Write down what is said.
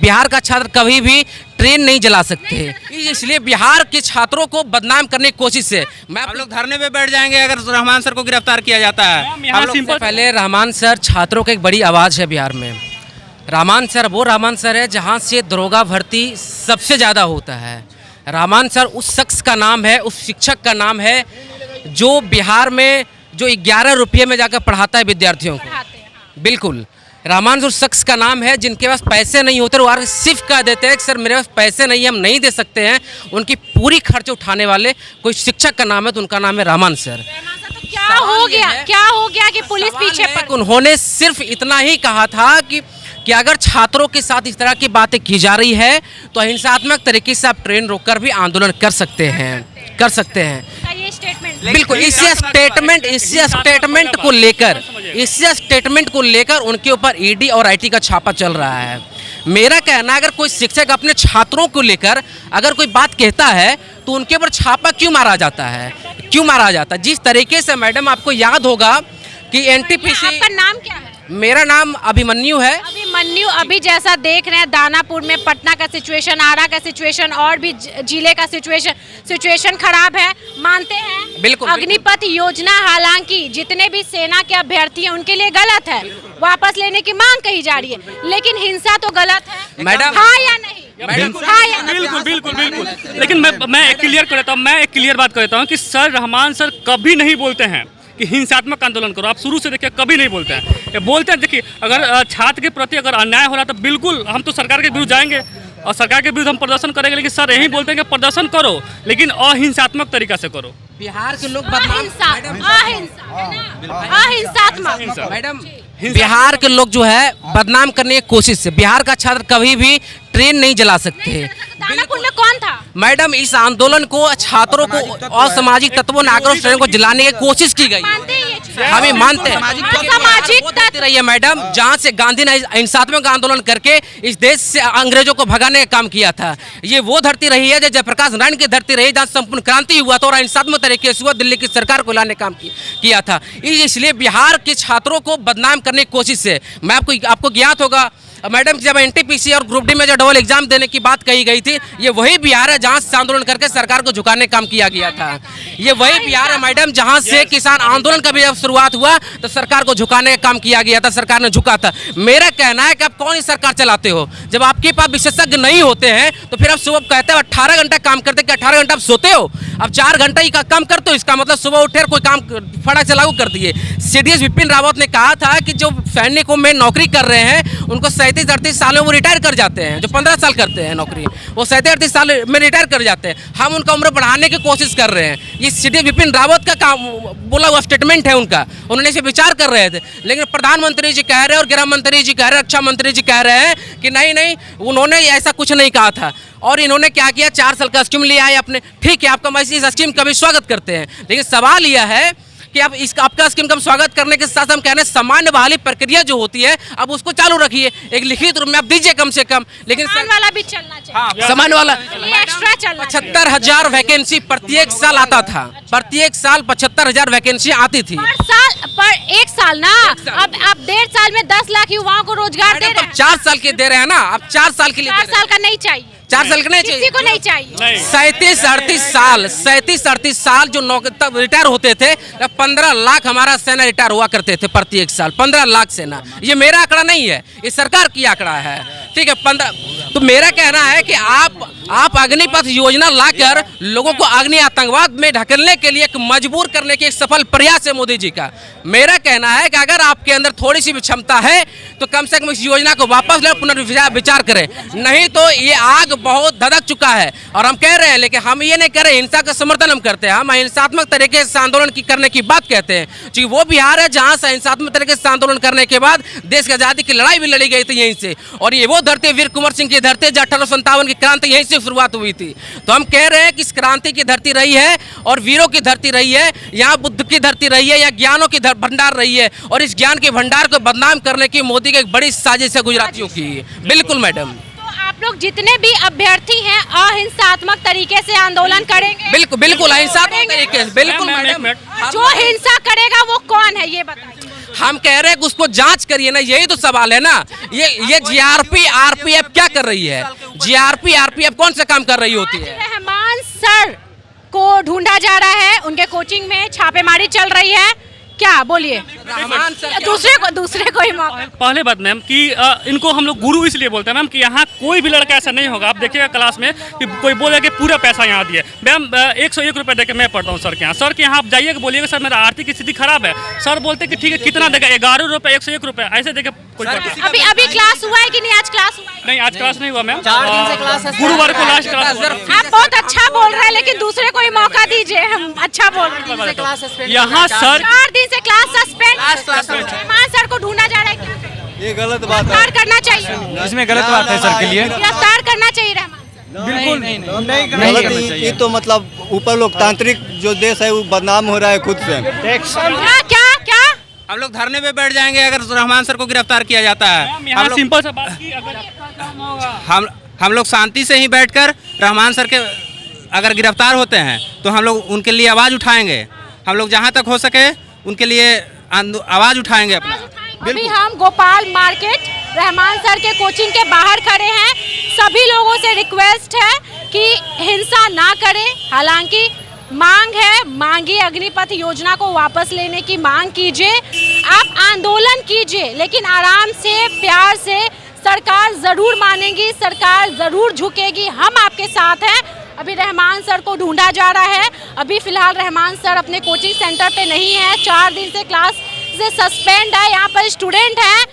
बिहार का छात्र कभी भी ट्रेन नहीं जला सकते, इसलिए बिहार के छात्रों को बदनाम करने की कोशिश है। आप लोग धरने पे बैठ जाएंगे अगर रहमान सर को गिरफ्तार किया जाता है। हम लोग से पहले रहमान सर छात्रों की एक बड़ी आवाज़ है बिहार में। रहमान सर वो रहमान सर है जहाँ से दरोगा भर्ती सबसे ज़्यादा होता है। रहमान सर उस शख्स का नाम है, उस शिक्षक का नाम है जो बिहार में जो 11 रुपये में जाकर पढ़ाता है विद्यार्थियों को। बिल्कुल, रहमान सर उस शख्स का नाम है जिनके पास पैसे नहीं होते, वो सिर्फ कह देते हैं कि सर मेरे पास पैसे नहीं है, हम नहीं दे सकते हैं। उनकी पूरी खर्च उठाने वाले कोई शिक्षक का नाम है तो उनका नाम है रहमान सर। क्या हो गया कि पुलिस पीछे पड़? उन्होंने सिर्फ इतना ही कहा था कि अगर छात्रों के साथ इस तरह की बातें की जा रही है तो अहिंसात्मक तरीके से आप ट्रेन रोककर भी आंदोलन कर सकते हैं। ये स्टेटमेंट बिल्कुल, इसी स्टेटमेंट को लेकर उनके ऊपर ईडी और आईटी का छापा चल रहा है। मेरा कहना है अगर कोई शिक्षक अपने छात्रों को लेकर अगर कोई बात कहता है तो उनके ऊपर छापा क्यों मारा जाता है? जिस तरीके से मैडम आपको याद होगा कि एनटीपीसी। आपका नाम क्या है? मेरा नाम अभिमन्यु है। अभिमन्यु, अभी जैसा देख रहे हैं दानापुर में पटना का सिचुएशन, आरा का सिचुएशन और भी जिले का सिचुएशन खराब है, मानते हैं? बिल्कुल। अग्निपथ योजना हालांकि जितने भी सेना के अभ्यर्थी हैं उनके लिए गलत है, वापस लेने की मांग कही जा रही है, लेकिन हिंसा तो गलत है मैडम। हाँ या नहीं? बिल्कुल। लेकिन मैं एक क्लियर बात करता हूँ कि सर रहमान सर कभी नहीं बोलते हैं कि हिंसात्मक आंदोलन करो। आप शुरू से देखिए कभी नहीं बोलते हैं। ये बोलते हैं देखिए अगर छात्र के प्रति अगर अन्याय हो रहा तो बिल्कुल हम तो सरकार के विरुद्ध जाएंगे और सरकार के विरुद्ध हम प्रदर्शन करेंगे, लेकिन सर यही बोलते हैं कि प्रदर्शन करो लेकिन अहिंसात्मक तरीका से करो। बिहार के लोग अहिंसात्मक मैडम, बिहार के लोग जो है बदनाम करने की कोशिश है। बिहार का छात्र कभी भी ट्रेन नहीं जला सकते। दानापुर में कौन था? मैडम, इस आंदोलन को छात्रों को असामाजिक तत्वों ने आक्रोश ट्रेन को जलाने की कोशिश की गई। हम मानते हैं सामाजिक तत्व रही है मैडम, जहाँ से गांधी ने हिंसात्मक आंदोलन करके इस देश से अंग्रेजों को भगाने का काम किया था। ये वो धरती रही है जयप्रकाश नारायण की धरती रही जहाँ संपूर्ण क्रांति हुआ था और हिंसात्मक तरीके से हुआ, दिल्ली की सरकार को लाने का काम किया था। इसलिए बिहार के छात्रों को बदनाम करने की कोशिश है। मैं आपको ज्ञात होगा मैडम, जब एनटीपीसी और ग्रुप डी में जो डबल एग्जाम देने की बात कही गई थी, ये वही बिहार है जहां से आंदोलन करके सरकार को झुकाने का काम किया गया था। ये वही बिहार है मैडम जहां से किसान आंदोलन का भी जब शुरुआत हुआ तो सरकार को झुकाने का काम किया गया था, सरकार ने झुका था। मेरा कहना है कि आप कौन सी सरकार चलाते हो? जब आपके पास विशेषज्ञ नहीं होते हैं तो फिर आप सुबह कहते हो 18 घंटा काम करते, कि 18 घंटा आप सोते हो? अब 4 घंटा ही काम करते हो, इसका मतलब सुबह उठे कोई काम फटाक से लागू कर दिए। सीडीएस विपिन रावत ने कहा था कि जो सैनिकों में नौकरी कर रहे हैं उनको 37-38 साल में वो रिटायर कर जाते हैं। जो 15 साल करते हैं नौकरी, वो 37-38 साल में रिटायर कर जाते हैं। हम उनका उम्र बढ़ाने की कोशिश कर रहे हैं। ये सीडीएस विपिन रावत का काम बोला हुआ स्टेटमेंट है उनका, उन्होंने इसे विचार कर रहे थे। लेकिन प्रधानमंत्री जी कह रहे हैं और गृह मंत्री जी कह रहे हैं, रक्षा मंत्री जी कह रहे हैं कि नहीं, उन्होंने ऐसा कुछ नहीं कहा था। और इन्होंने क्या किया, 4 साल का स्कीम लिया है अपने। ठीक है, आपका इस स्कीम का भी स्वागत करते हैं, लेकिन सवाल यह है कि अब आपका स्कीम का स्वागत करने के साथ हम कह रहे हैं सामान्य बहाली प्रक्रिया जो होती है अब उसको चालू रखिए, एक लिखित रूप में आप दीजिए कम से कम। लेकिन वाला भी चलना चाहिए। हाँ, सामान्य वाला एक्स्ट्रा चलना। 75,000 वैकेंसी प्रत्येक साल आता था। प्रत्येक साल 75,000 वैकेंसी आती थी पर एक साल ना। अब 1.5 साल में 10 लाख युवाओं को रोजगार दे रहे हैं। 4 साल के दे रहे हैं ना, अब 4 साल के लिए। 4 साल का नहीं चाहिए, 4 साल का नहीं चाहिए, किसी को नहीं चाहिए। 37-38 साल जो तब रिटायर होते थे, 15 लाख हमारा सेना रिटायर हुआ करते थे प्रत्येक साल। 15 लाख सेना, ये मेरा आंकड़ा नहीं है, ये सरकार की आंकड़ा है। ठीक है, 15। तो मेरा कहना है कि आप अग्निपथ योजना लाकर लोगों को अग्नि आतंकवाद में ढकेलने के लिए एक मजबूर करने की एक सफल प्रयास है मोदी जी का। मेरा कहना है कि अगर आपके अंदर थोड़ी सी भी क्षमता है तो कम से कम इस योजना को वापस ले, पुनर्विचार करें। नहीं तो ये आग बहुत धधक चुका है। और हम कह रहे हैं, लेकिन हम ये नहीं कह रहे हिंसा का समर्थन हम करते हैं, हम हिंसात्मक तरीके से आंदोलन करने की बात कहते हैं। क्योंकि वो बिहार है जहाँ से हिंसात्मक तरीके से आंदोलन करने के बाद देश की आज़ादी की लड़ाई भी लड़ी गई थी यहीं से। और ये वो धरती वीर कुंवर सिंह की धरती, जो 1857 की क्रांति यहीं से शुरुआत हुई थी। तो हम कह रहे हैं कि इस क्रांति की धरती रही है और वीरों की धरती रही है, यहाँ बुद्ध की धरती रही है, यहाँ ज्ञानों की भंडार रही है। और इस ज्ञान के भंडार को बदनाम करने की मोदी की एक बड़ी साजिश है गुजरातियों की। बिल्कुल मैडम, आप लोग जितने भी अभ्यर्थी हैं अहिंसात्मक तरीके से आंदोलन करेंगे? बिल्कुल अहिंसात्मक तरीके से। बिल्कुल मैडम, जो हिंसा करेगा वो कौन है ये बताइए। हम कह रहे हैं कि उसको जांच करिए ना, यही तो सवाल है ना। ये जीआरपी आरपीएफ क्या कर रही है? जीआरपी आरपीएफ कौन सा काम कर रही होती है? रहमान सर को ढूंढा जा रहा है, उनके कोचिंग में छापेमारी चल रही है, क्या बोलिए? रहमान सर दूसरे को ही मौका। पहले बात मैम कि इनको हम लोग गुरु इसलिए बोलते हैं मैम कि यहाँ कोई भी लड़का ऐसा नहीं होगा। आप देखिएगा क्लास में कि कोई बोले कि पूरा पैसा यहाँ दिए। मैम 101 रुपये दे के मैं पढ़ता हूँ सर के यहाँ। सर के यहाँ आप जाइएगा, बोलिएगा सर मेरा आर्थिक स्थिति खराब है, सर बोलते कि ठीक है कितना देगा, 11 रुपये 101 रुपये ऐसे देके कोई अभी क्लास हुआ है कि नहीं? आज क्लास हुआ है? नहीं, आज क्लास नहीं हुआ मैम, 4 दिन से क्लास गुरुवार को लास्ट क्लास हुआ। आप बहुत अच्छा बोल रहे हैं, लेकिन दूसरे को ही मौका दीजिए। हम अच्छा बोल रहे हैं। यहाँ सर 4 दिन से क्लास सस्पेंड। रहमान सर को ढूंढा जा रहा है, क्या ये गलत बात है। गिरफ्तार करना चाहिए, इसमें गलत बात है सर के लिए। गिरफ्तार करना चाहिए रहमान सर। बिल्कुल नहीं गलत ये तो मतलब ऊपर लोकतांत्रिक जो देश है वो बदनाम हो रहा है खुद से। क्या हम लोग धरने पे बैठ जाएंगे अगर रहमान सर को गिरफ्तार किया जाता है। मैम यहाँ सिंपल सा बात की, अगर हम लोग शांति से ही बैठकर रहमान सर के अगर गिरफ्तार होते हैं तो हम लोग उनके लिए आवाज़ उठाएंगे। हम लोग जहाँ तक हो सके उनके लिए आवाज़ उठाएंगे अपना। अभी हम गोपाल मार्केट रहमान सर के कोचिंग के बाहर खड़े हैं। सभी लोगों से रिक्वेस्ट है कि हिंसा ना करें। हालांकि मांग है, मांगी अग्निपथ योजना को वापस लेने की मांग कीजिए, आप आंदोलन कीजिए, लेकिन आराम से, प्यार से। सरकार जरूर मानेगी, सरकार जरूर झुकेगी, हम आपके साथ हैं। अभी रहमान सर को ढूंढा जा रहा है। अभी फिलहाल रहमान सर अपने कोचिंग सेंटर पे नहीं है, 4 दिन से क्लास से सस्पेंड है। यहाँ पर स्टूडेंट हैं।